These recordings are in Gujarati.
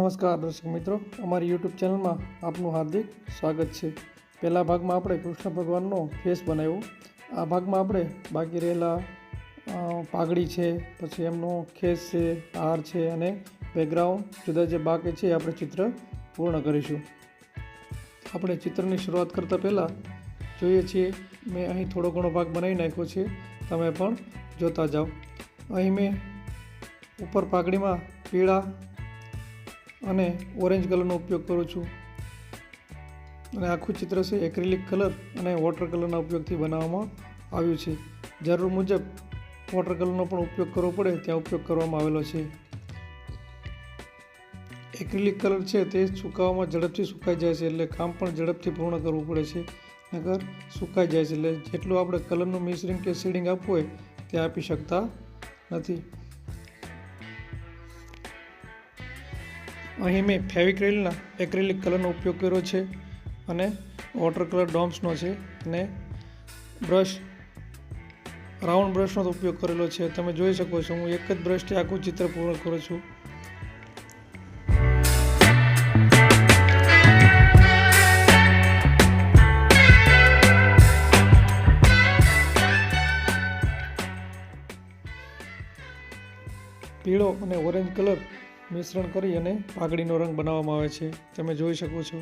નમસ્કાર દર્શક મિત્રો, અમારી યુટ્યુબ ચેનલમાં આપનું હાર્દિક સ્વાગત છે। પહેલા ભાગમાં આપણે કૃષ્ણ ભગવાનનો ફેસ બનાવ્યો। આ ભાગમાં આપણે બાકી રહેલા પાઘડી છે, પછી એમનો ખેસ છે, હાર છે અને બેકગ્રાઉન્ડ જુદા જે બાકી છે આપણે ચિત્ર પૂર્ણ કરીશું। આપણે ચિત્રની શરૂઆત કરતાં પહેલાં જોઈએ છીએ, મેં અહીં થોડો ઘણો ભાગ બનાવી નાખ્યો છે, તમે પણ જોતા જાઓ। અહીં મેં ઉપર પાઘડીમાં પીળા અને ઓરેન્જ કલરનો ઉપયોગ કરું છું અને આખું ચિત્ર છે એક્રિલિક કલર અને વોટર કલરના ઉપયોગથી બનાવવામાં આવ્યું છે। જરૂર મુજબ વોટર કલરનો પણ ઉપયોગ કરવો પડે ત્યાં ઉપયોગ કરવામાં આવેલો છે। એક્રિલિક કલર છે તે સુકાવામાં ઝડપથી સુકાઈ જાય છે, એટલે કામ પણ ઝડપથી પૂર્ણ કરવું પડે છે, નકર સુકાઈ જાય છે, એટલે જેટલું આપણે કલરનું મિશ્રણ કે શેડિંગ આપવું હોય તે આપી શકતા નથી। અહીં મેં ફેવિક્રિલના એક્રિલિક કલરનો ઉપયોગ કર્યો છે અને વોટર કલર ડોમ્સનો છે અને બ્રશ રાઉન્ડ બ્રશનો ઉપયોગ કરેલો છે। તમે જોઈ શકો છો, હું એક જ બ્રશથી આખું ચિત્ર પૂર્ણ કરું છું। પીળો અને ઓરેન્જ કલર મિશ્રણ કરી અને પાઘડીનો રંગ બનાવવામાં આવે છે, તમે જોઈ શકો છો।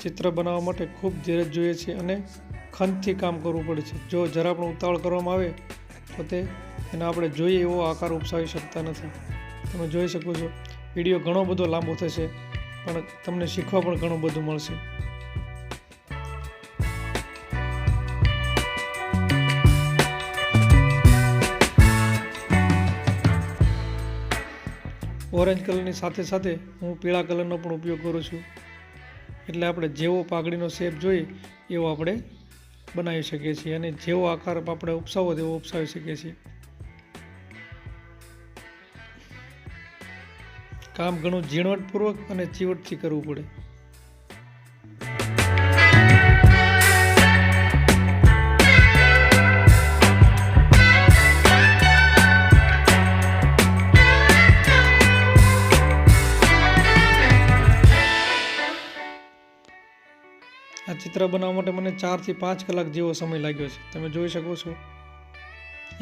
ચિત્ર બનાવવા માટે ખૂબ ધીરજ જોઈએ છે અને ખંતથી કામ કરવું પડે છે। જો જરા પણ ઉતાવળ કરવામાં આવે તો એને આપણે જોઈએ એવો આકાર ઉપસાવી શકતા નથી। તમે જોઈ શકો છો, વિડીયો ઘણો બધો લાંબો થશે પણ તમને શીખવા પણ ઘણું બધું મળશે। ઓરેન્જ કલરની સાથે સાથે હું પીળા કલરનો પણ ઉપયોગ કરું છું, એટલે આપણે જેવો પાઘડીનો શેપ જોઈએ એવો આપણે બનાવી શકીએ છીએ અને જેવો આકાર આપણે ઉપસાવો તેવો ઉપસાવી શકીએ છીએ। કામ ઘણું ઝીણવટપૂર્વક અને ચીવટથી કરવું પડે। આ ચિત્ર બનાવવા માટે મને 4 થી 5 કલાક જેવો સમય લાગ્યો છે, તમે જોઈ શકો છો।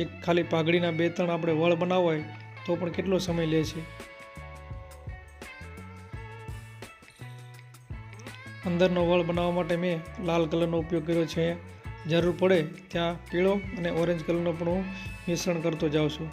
એક ખાલી પાઘડીના 2-3 આપણે વળ બનાવવા હોય તો પણ કેટલો સમય લે છે। અંદરનો વળ બનાવવા માટે મેં લાલ કલરનો ઉપયોગ કર્યો છે, જરૂર પડે ત્યાં પીળો અને ઓરેન્જ કલરનો પણ હું મિશ્રણ કરતો જાઉં છું।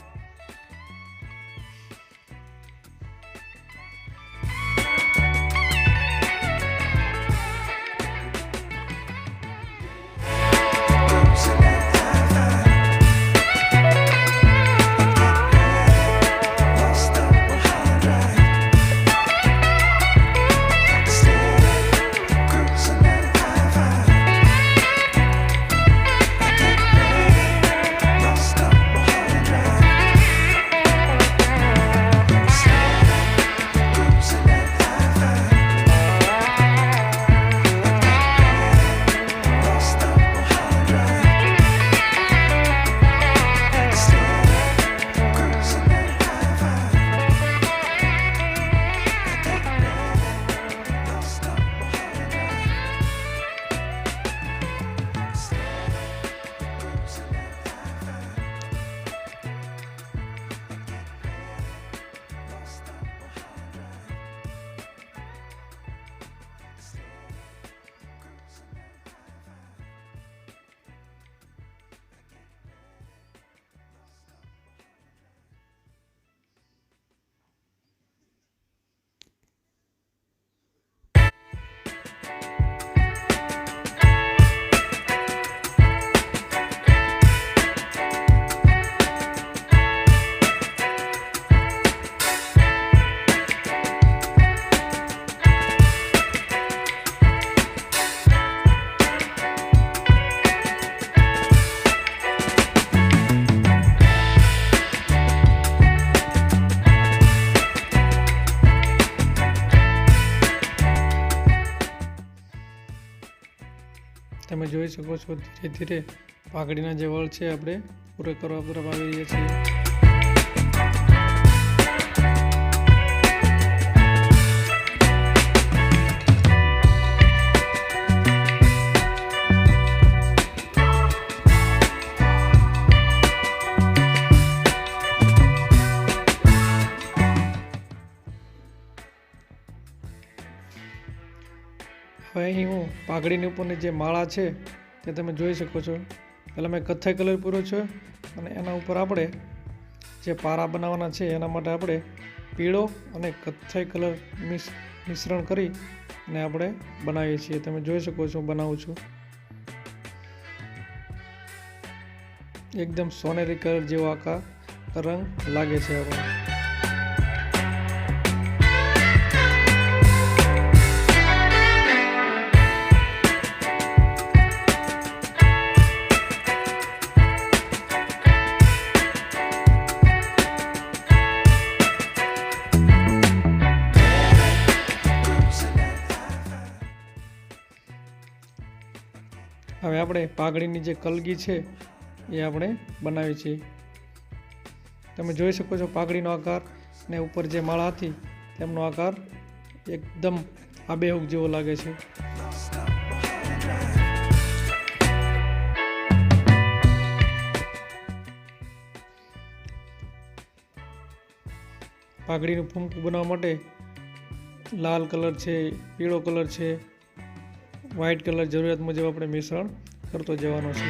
તમે જોઈ શકો છો ધીરે ધીરે પાઘડીના જે વળ છે આપણે પૂરા કરવા તરફ આવી રહ્યા છીએ. હવે અહીં હું પાઘડીની ઉપરની જે માળા છે તે તમે જોઈ શકો છો. પહેલાં મેં કથ્થાઈ કલર પૂર્યો છે અને એના ઉપર આપણે જે પારા બનાવવાના છે એના માટે આપણે પીળો અને કથ્થાઈ કલર મિશ્રણ કરી અને આપણે બનાવીએ છીએ. તમે જોઈ શકો છો બનાવું છું. એકદમ સોનેરી કલર જેવો આખા રંગ લાગે છે આપણે. હવે આપણે પાઘડીની જે કલગી છે એ આપણે બનાવી છીએ. તમે જોઈ શકો છો પાઘડીનો આકાર ને ઉપર જે માળા હતી તેમનો આકાર એકદમ આબેહૂબ જેવો લાગે છે. પાઘડીનું ફૂમકું બનાવવા માટે લાલ કલર છે, પીળો કલર છે, વ્હાઇટ કલર જરૂરિયાત મુજબ આપણે મિશ્રણ કરતો જવાનો છે.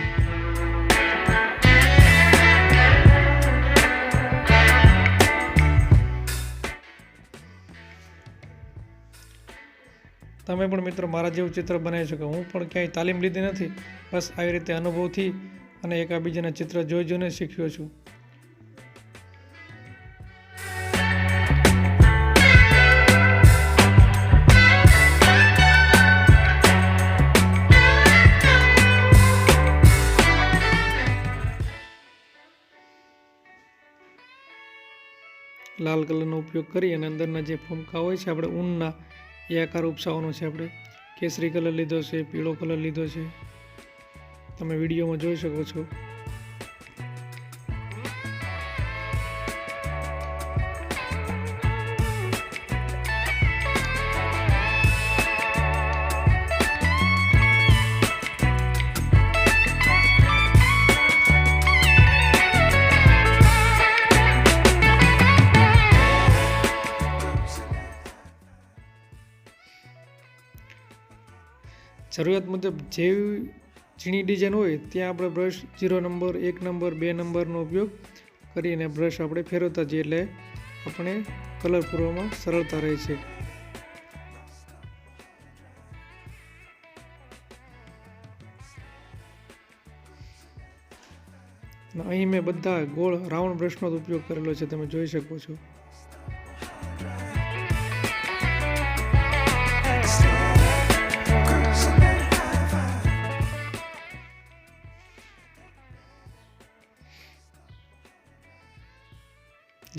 તમે પણ મિત્રો મારા જેવું ચિત્ર બનાવી શકો. હું પણ ક્યાંય તાલીમ લીધી નથી, બસ આવી રીતે અનુભવથી અને એકાબીજાના ચિત્ર જોઈ જોઈને શીખ્યો છું. લાલ કલરનો ઉપયોગ કરી અને અંદરના જે ફૂમકા હોય છે આપણે ઊનના એ આકાર ઉપસાવવાનો છે. આપણે કેસરી કલર લીધો છે, પીળો કલર લીધો છે, તમે વિડીયોમાં જોઈ શકો છો. જરૂરિયાત મુજબ જેવી ઝીણી ડિઝાઇન હોય ત્યાં આપણે બ્રશ 0 નંબર, 1 નંબર, 2 નંબરનો ઉપયોગ કરીને બ્રશ આપણે ફેરવતા જઈએ એટલે આપણે કલર પૂરવામાં સરળતા રહે છે. અહીં મેં બધા ગોળ રાઉન્ડ બ્રશનો ઉપયોગ કરેલો છે, તમે જોઈ શકો છો.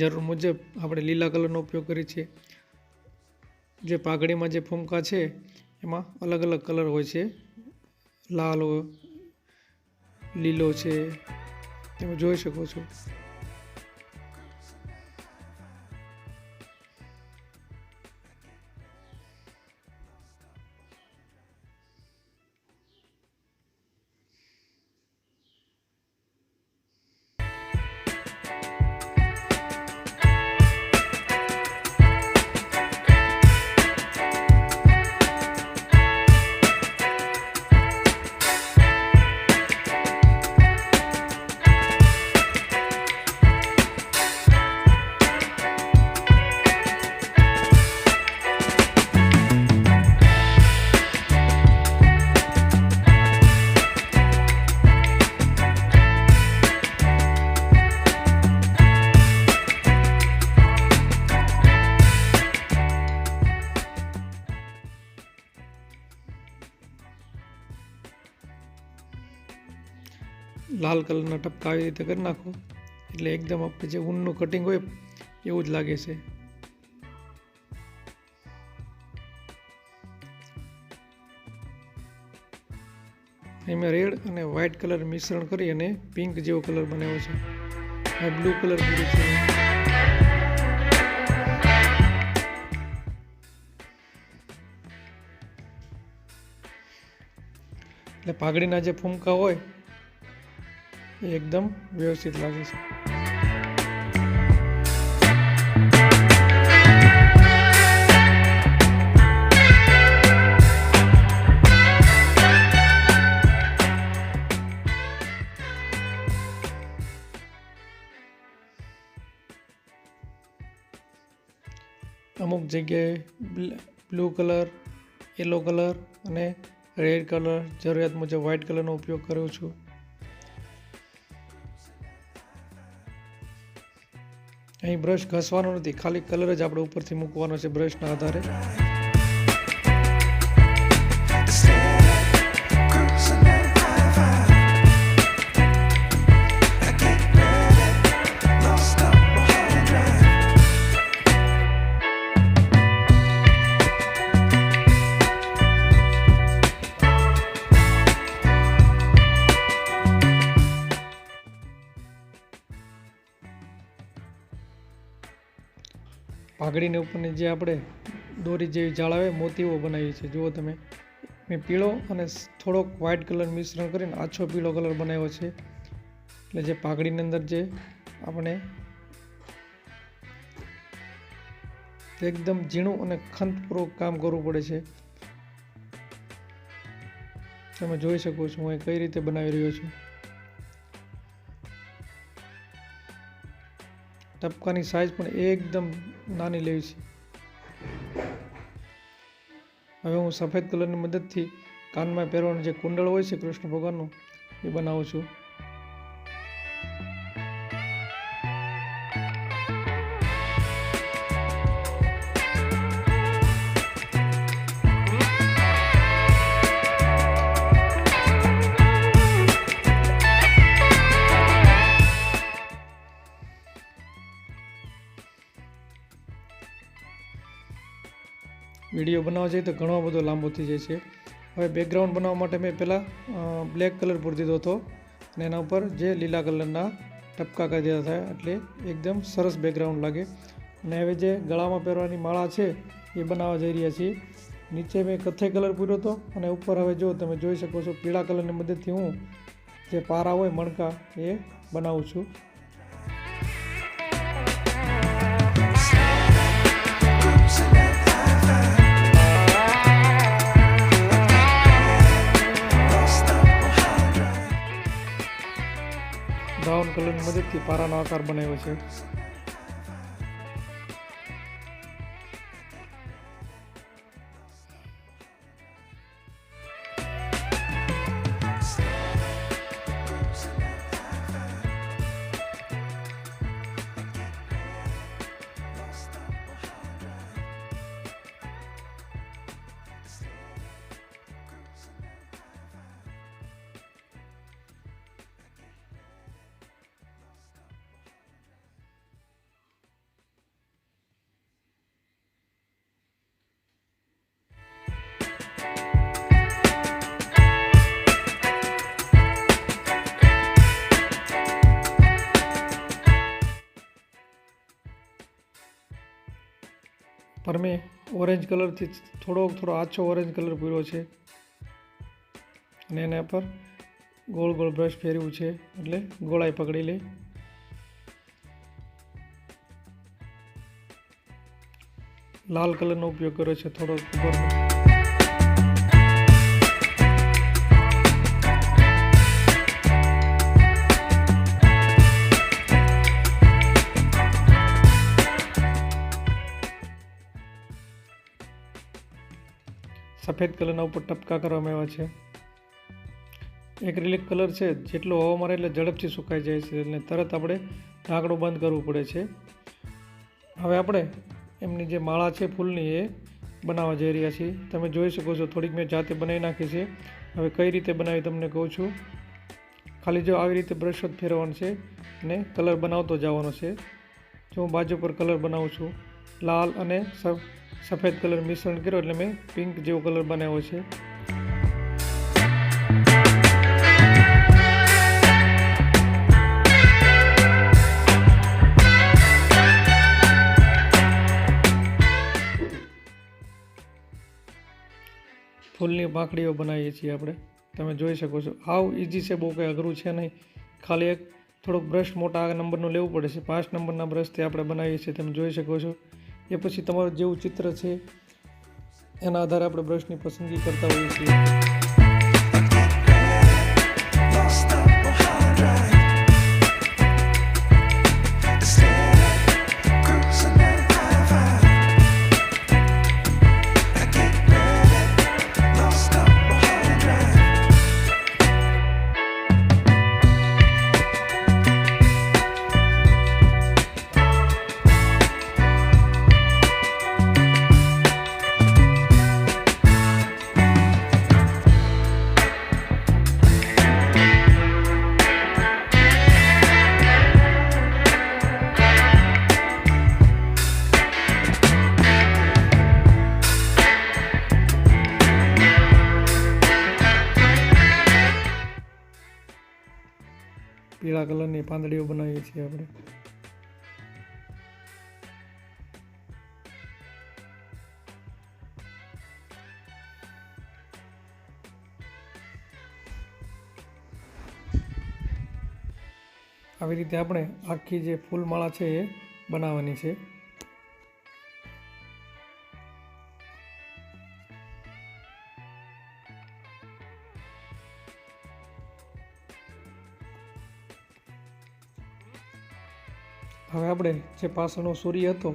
જરૂર મુજબ આપણે લીલા કલરનો ઉપયોગ કરીએ છીએ. જે પાઘડીમાં જે ફૂમકા છે એમાં અલગ અલગ કલર હોય છે, લાલ હોય, લીલો છે, તમે જોઈ શકો છો. લાલ કલરના ટપકા આવી રીતે કરી નાખો એટલે એકદમ આપણે જે ઊનનું કટિંગ હોય એવું જ લાગે છે. અહીં મેં રેડ અને વ્હાઇટ કલર મિશ્રણ કરી અને પિંક જેવો કલર બનાવ્યો છે. આ બ્લુ કલર પૂરું છે. એટલે પાઘડીના જે ફૂમકા હોય એ એકદમ વ્યવસ્થિત લાગે છે. અમુક જગ્યાએ બ્લુ કલર, યલો કલર અને રેડ કલર, જરૂરિયાત મુજબ વ્હાઇટ કલરનો ઉપયોગ કરું છું. અહીં બ્રશ ઘસવાનો નથી, ખાલી કલર જ આપણે ઉપરથી મૂકવાનો છે બ્રશના આધારે. પાઘડીને ઉપરની જે આપણે દોરી જેવી જાળાવે મોતીઓ બનાવી છે. જુઓ તમે, મેં પીળો અને થોડોક વ્હાઇટ કલર મિશ્રણ કરીને આછો પીળો કલર બનાવ્યો છે. એટલે જે પાઘડીની અંદર જે આપણે એકદમ ઝીણું અને ખંતપૂર્વક કામ કરવું પડે છે. તમે જોઈ શકો છો હું કઈ રીતે બનાવી રહ્યો છું. ટપકાની સાઇઝ પણ એકદમ નાની લેવી છે. હવે હું સફેદ કલરની મદદથી કાનમાં પહેરવાનું જે કુંડળ હોય છે કૃષ્ણ ભગવાનનું એ બનાવું છું. વિડીયો બનાવવા જઈએ તો ઘણો બધો લાંબો થઈ જાય છે. હવે બેકગ્રાઉન્ડ બનાવવા માટે મેં પહેલાં બ્લેક કલર પૂરી દીધો હતો અને એના ઉપર જે લીલા કલરના ટપકા કરી દીધા હતા, એટલે એકદમ સરસ બેકગ્રાઉન્ડ લાગે. અને હવે જે ગળામાં પહેરવાની માળા છે એ બનાવવા જઈ રહ્યા છીએ. નીચે મેં કથ્થઈ કલર પૂર્યો હતો અને ઉપર હવે જો તમે જોઈ શકો છો પીળા કલરની મદદથી હું જે પારા હોય મણકા એ બનાવું છું. બ્રાઉન કલરની મદદથી પારાનો આકાર બનાવ્યો છે. પર મેં ઓરેન્જ કલરથી થોડો આછો ઓરેન્જ કલર પૂર્યો છે અને એના પર ગોળ ગોળ બ્રશ ફેરવ્યું છે એટલે ગોળાઈ પકડી લે. લાલ કલરનો ઉપયોગ કર્યો છે થોડો ઉપર. સફેદ કલરના ઉપર ટપકા કરવામાં આવ્યા છે. એક્રિલિક કલર છે, જેટલો હવા મારે એટલે ઝડપથી સુકાઈ જાય છે, એટલે તરત આપણે ઢાંકણું બંધ કરવું પડે છે. હવે આપણે એમની જે માળા છે ફૂલની એ બનાવવા જઈ રહ્યા છીએ. તમે જોઈ શકો છો થોડીક મેં જાતે બનાવી નાખી છે. હવે કઈ રીતે બનાવી તમને કહું છું. ખાલી જો આવી રીતે બ્રશ જ ફેરવવાનું છે અને કલર બનાવતો જવાનો છે. જો હું બાજુ પર કલર બનાવું છું, લાલ અને સફેદ કલર મિશ્રણ કર્યો એટલે મેં પિંક જેવો કલર બનાવ્યો છે. બાંકડીઓ બનાવીએ છીએ આપણે, તમે જોઈ શકો છો. હાવ ઇઝી છે, બહુ કંઈ અઘરું છે નહીં. ખાલી એક થોડુંક બ્રશ મોટા નંબરનું લેવું પડે છે. 5 નંબરના બ્રશથી આપણે બનાવીએ છીએ, તમે જોઈ શકો છો. એ પછી તમારું જેવું ચિત્ર છે એના આધારે આપણે બ્રશની પસંદગી કરતા હોઈએ છીએ. પીળા કલરની પાંદડીઓ બનાવીએ છીએ આપણે. આવી રીતે આપણે આખી જે ફૂલમાળા છે એ બનાવવાની છે. હવે આપણે જે પાછળનો સૂર્ય હતો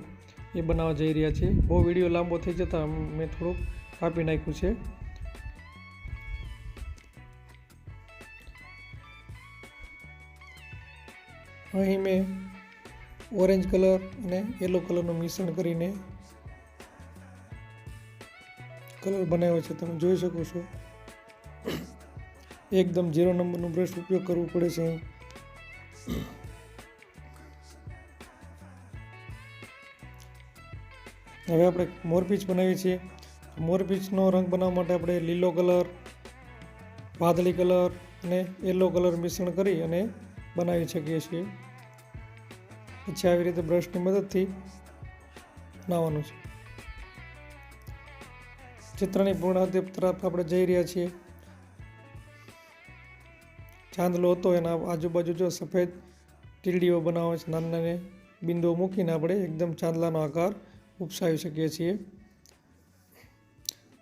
એ બનાવવા જઈ રહ્યા છીએ. બહુ વિડીયો લાંબો થઈ જતા મેં થોડુંક કાપી નાખ્યું છે. અહીં મેં ઓરેન્જ કલર અને યલો કલરનું મિશ્રણ કરીને કલર બનાવ્યો છે, તમે જોઈ શકો છો. એકદમ 0 નંબરનું બ્રશ ઉપયોગ કરવો પડે છે. હવે આપણે મોરપીંછ બનાવીએ છીએ. મોરપીંછનો રંગ બનાવવા માટે આપણે લીલો કલર, વાદળી કલર અને યલો કલર મિશ્રણ કરી અને બનાવી શકીએ છીએ. પછી આવી રીતે બ્રશની મદદથી બનાવવાનું છે. ચિત્રની પૂર્ણાંત તરફ આપણે જઈ રહ્યા છીએ. ચાંદલો હતો એના આજુબાજુ જો સફેદ ટીલડીઓ બનાવે છે, નાની નાની બિંદુઓ મૂકીને આપણે એકદમ ચાંદલાનો આકાર ઉપસાવી શકીએ છીએ.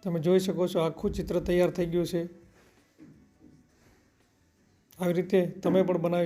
તમે જોઈ શકો છો આખું ચિત્ર તૈયાર થઈ ગયું છે. આવી રીતે તમે પણ બનાવી